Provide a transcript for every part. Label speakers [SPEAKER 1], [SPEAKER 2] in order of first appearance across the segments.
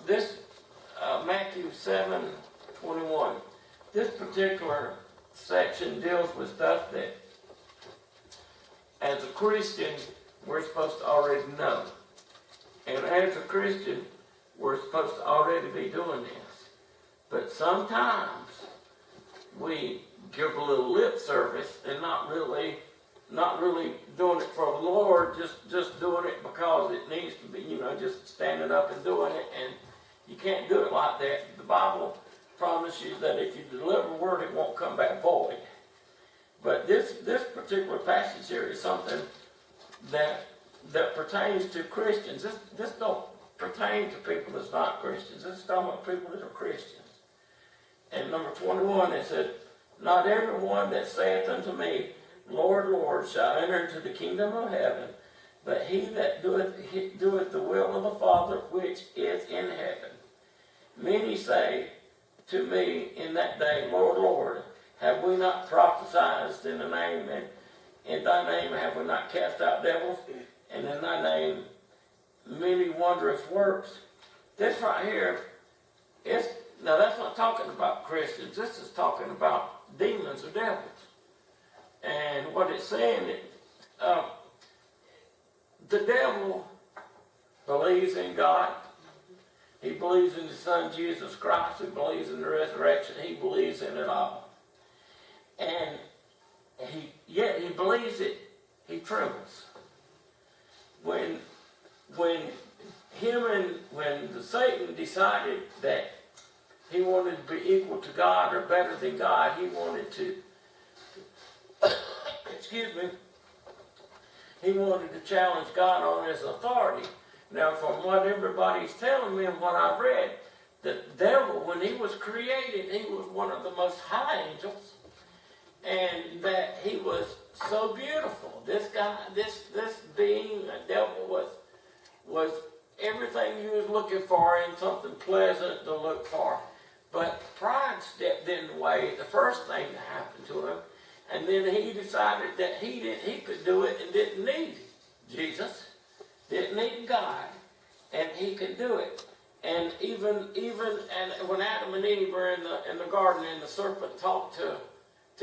[SPEAKER 1] This Matthew 7:21. This particular section deals with stuff that, as a Christian, we're supposed to already know. And as a Christian, we're supposed to already be doing this. But sometimes we give a little lip service and not really doing it for the Lord, just doing it because it needs to be, just standing up and doing it. And you can't do it like that. The Bible promises you that if you deliver a word, it won't come back void. But this particular passage here is something that pertains to Christians. This don't pertain to people that's not Christians. This is talking about people that are Christians. And number 21, it said, "Not everyone that saith unto me, Lord, Lord, shall enter into the kingdom of heaven, but he that doeth the will of the Father which is in heaven. Many say to me in that day, Lord, Lord, have we not prophesied in the name, and in thy name have we not cast out devils, and in thy name many wondrous works?" This right here, now that's not talking about Christians. This is talking about demons or devils. And what it's saying is, the devil believes in God. He believes in his Son Jesus Christ. He believes in the resurrection. He believes in it all. And yet he believes it, he trembles. When Satan decided that he wanted to be equal to God or better than God, he wanted to he wanted to challenge God on his authority. Now, from what everybody's telling me and what I've read, the devil, when he was created, he was one of the most high angels, and that he was so beautiful. This guy, this being, the devil, was everything you was looking for and something pleasant to look for. But pride stepped in the way, the first thing that happened to him, and then he decided that he could do it and didn't need Jesus, didn't need God, and he could do it. And even when Adam and Eve were in the garden, and the serpent talked to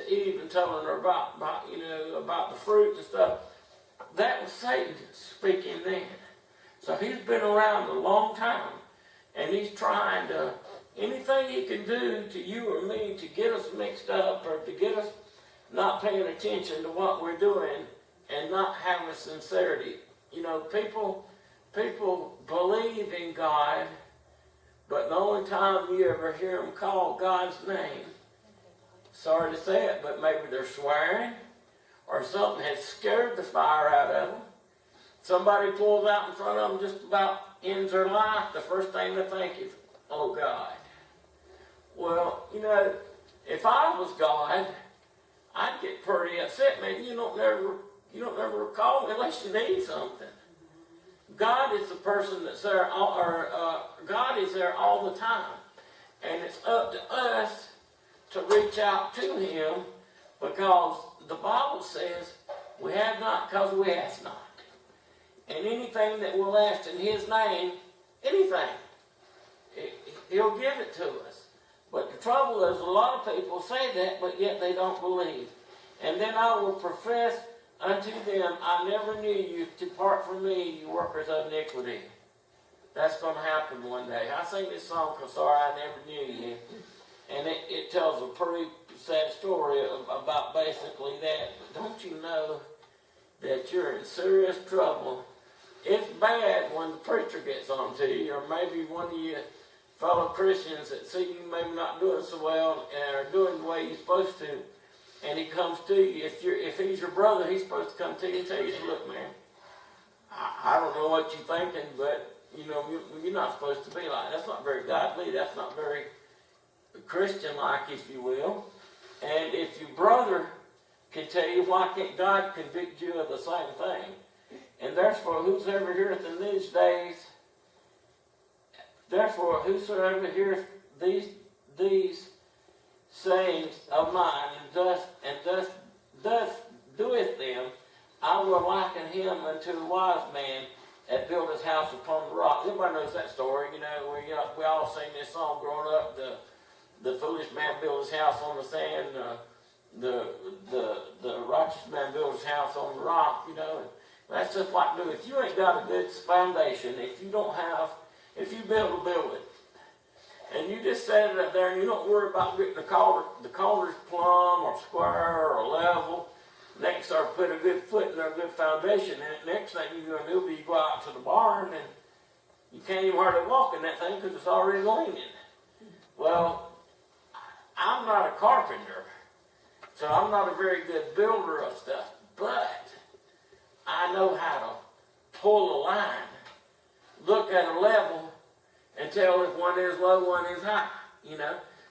[SPEAKER 1] Eve and telling her about the fruit and stuff, that was Satan speaking then. So he's been around a long time, and he's trying to, anything he can do to you or me to get us mixed up or to get us not paying attention to what we're doing and not having sincerity. People believe in God, but the only time you ever hear them call God's name, sorry to say it, but maybe they're swearing or something has scared the fire out of them. Somebody pulls out in front of them, just about ends their life, the first thing they think is, oh God. Well, if I was God, I'd get pretty upset, man. You don't never call me unless you need something. God is the person that's there, God is there all the time. And it's up to us to reach out to him, because the Bible says we have not because we ask not. And anything that we'll ask in his name, anything, he'll give it to us. But the trouble is, a lot of people say that, but yet they don't believe. And then I will profess unto them, I never knew you. Depart from me, you workers of iniquity. That's going to happen one day. I sing this song because, sorry, I never knew you. And it tells a pretty sad story about basically that. But don't you know that you're in serious trouble? It's bad when the preacher gets on to you, or maybe one of you fellow Christians that see you maybe not doing so well and are doing the way you're supposed to, and he comes to you. If he's your brother, he's supposed to come to you and tell you, look, man, I don't know what you're thinking, but you're not supposed to be like that. That's not very godly. That's not very Christian-like, if you will. And if your brother can tell you, why can't God convict you of the same thing? And therefore, whosoever heareth in these days, whosoever heareth these sayings of mine and thus doeth them, I will liken him unto a wise man that built his house upon the rock. Everybody knows that story, we all sing this song growing up. The foolish man built his house on the sand. The righteous man built his house on the rock. That's just like if you ain't got a good foundation, if you build a building, and you just set it up there and you don't worry about getting the corners plumb or square or level. Next, start put a good foot in there, a good foundation. And next thing you're going to do is you go out to the barn and you can't even hardly walk in that thing because it's already leaning. Well, I'm not a carpenter, so I'm not a very good builder of stuff, but I know how to pull a line, look at a level, and tell if one is low, one is high,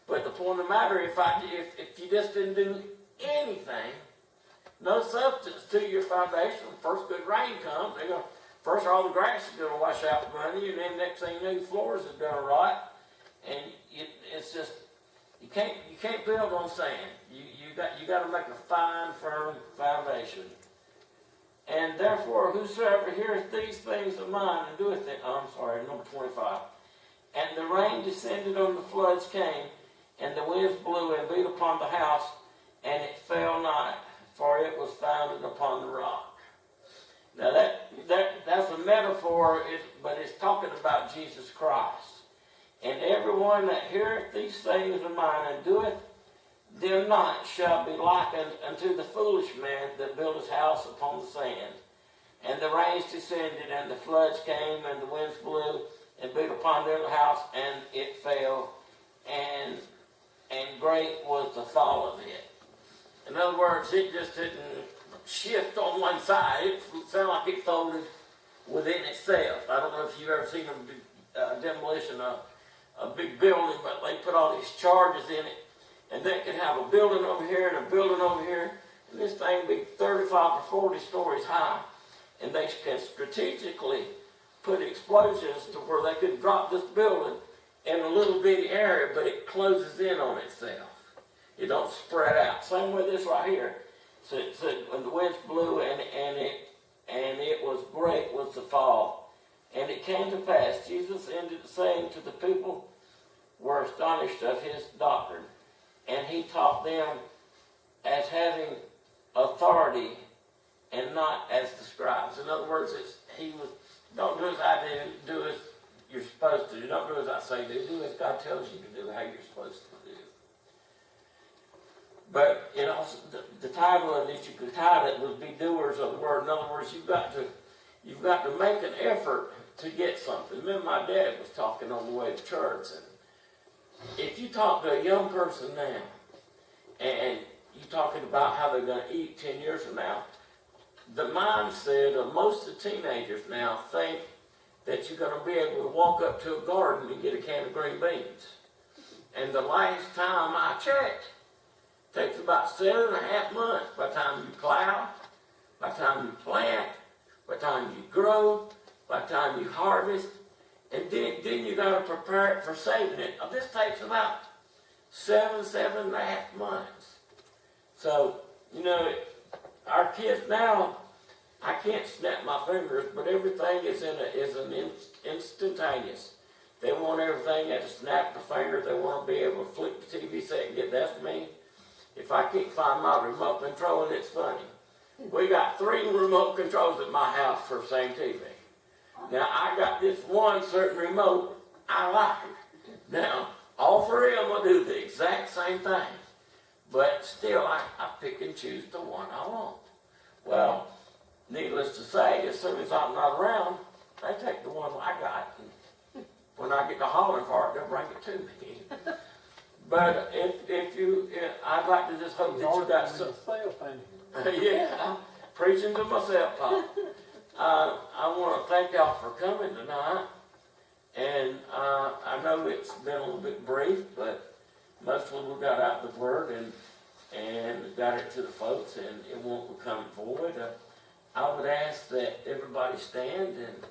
[SPEAKER 1] But the point of the matter, if you just didn't do anything, no substance to your foundation, first good rain comes, first all the grass is going to wash out from under you, and then next thing you know, the floors is going to rot, and it's just, you can't build on sand. You got to make a fine, firm foundation. And therefore, whosoever heareth these things of mine and doeth them, number 25. And the rain descended on the floods came, and the winds blew and beat upon the house, and it fell not, for it was founded upon the rock. Now that's a metaphor, but it's talking about Jesus Christ. And everyone that heareth these things of mine and doeth them not shall be likened unto the foolish man that built his house upon the sand. And the rains descended, and the floods came, and the winds blew and beat upon their house, and it fell, and great was the fall of it. In other words, it just didn't shift on one side. It sounded like it folded within itself. I don't know if you've ever seen a demolition of a big building, but they put all these charges in it, and they can have a building over here and a building over here, and this thing be 35 or 40 stories high, and they can strategically put explosions to where they could drop this building in a little bitty area, but it closes in on itself. It don't spread out. Same with this right here. So when the winds blew and it was great was the fall. And it came to pass, Jesus ended saying to the people were astonished of his doctrine. And he taught them as having authority and not as the scribes. In other words, don't do as I do, do as you're supposed to do. Don't do as I say do as God tells you to do, how you're supposed to do. But the title of this, you could title it, would be doers of the word. In other words, you've got to make an effort to get something. Remember, my dad was talking on the way to church, and if you talk to a young person now, and you're talking about how they're going to eat 10 years from now, the mindset of most of the teenagers now think that you're going to be able to walk up to a garden and get a can of green beans. And the last time I checked, it takes about 7.5 months by the time you plow, by the time you plant, by the time you grow, by the time you harvest, and then you got to prepare it for saving it. Now, this takes about 7.5 months. So, our kids now, I can't snap my fingers, but everything is instantaneous. They want everything at a snap of the finger. They want to be able to flick the TV set and get that's me. If I can't find my remote control, and it's funny. We got 3 remote controls at my house for the same TV. Now, I got this one certain remote I like. Now, all 3 of them will do the exact same thing. But still, I pick and choose the one I want. Well, needless to say, as soon as I'm not around, they take the one I got. And when I get to hollering for it, they'll bring it to me. But I'd like to just hope that you got some. Yeah, I'm preaching to myself, Pop. I want to thank y'all for coming tonight. And I know it's been a little bit brief, but mostly we got out the word and got it to the folks, and it won't become void. I would ask that everybody stand and